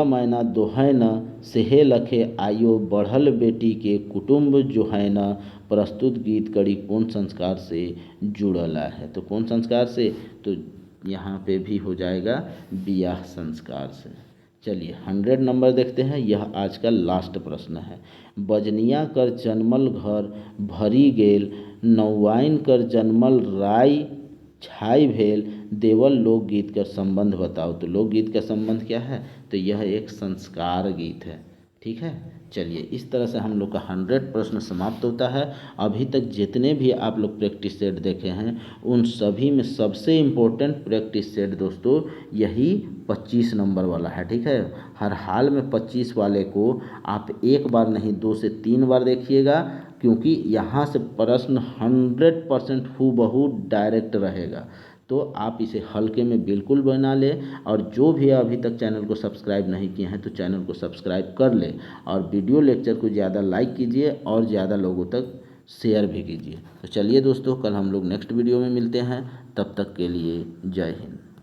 मैना दोहै न, सेहे लखे आयो बढ़ल बेटी के कुटुम्ब जोहै न। प्रस्तुत गीत कड़ी कौन संस्कार से जुड़ल है? तो कौन संस्कार से, तो यहाँ पे भी हो जाएगा ब्याह संस्कार से। चलिए 100 नंबर देखते हैं, यह आज का लास्ट प्रश्न है। बजनिया कर जन्मल घर भरी गेल, नौआइन कर जन्मल राय छाई भेल, देवल लोकगीत का संबंध बताओ। तो लोकगीत का संबंध क्या है, तो यह एक संस्कार गीत है। ठीक है, चलिए इस तरह से हम लोग का 100 प्रश्न समाप्त होता है। अभी तक जितने भी आप लोग प्रैक्टिस सेट देखे हैं उन सभी में सबसे इम्पोर्टेंट प्रैक्टिस सेट दोस्तों यही 25 नंबर वाला है। ठीक है, हर हाल में 25 वाले को आप एक बार नहीं 2 से 3 बार देखिएगा, क्योंकि यहाँ से प्रश्न 100% हूबहू डायरेक्ट रहेगा। तो आप इसे हल्के में बिल्कुल बना लें, और जो भी अभी तक चैनल को सब्सक्राइब नहीं किए हैं तो चैनल को सब्सक्राइब कर लें, और वीडियो लेक्चर को ज़्यादा लाइक कीजिए और ज़्यादा लोगों तक शेयर भी कीजिए। तो चलिए दोस्तों, कल हम लोग नेक्स्ट वीडियो में मिलते हैं, तब तक के लिए जय हिंद।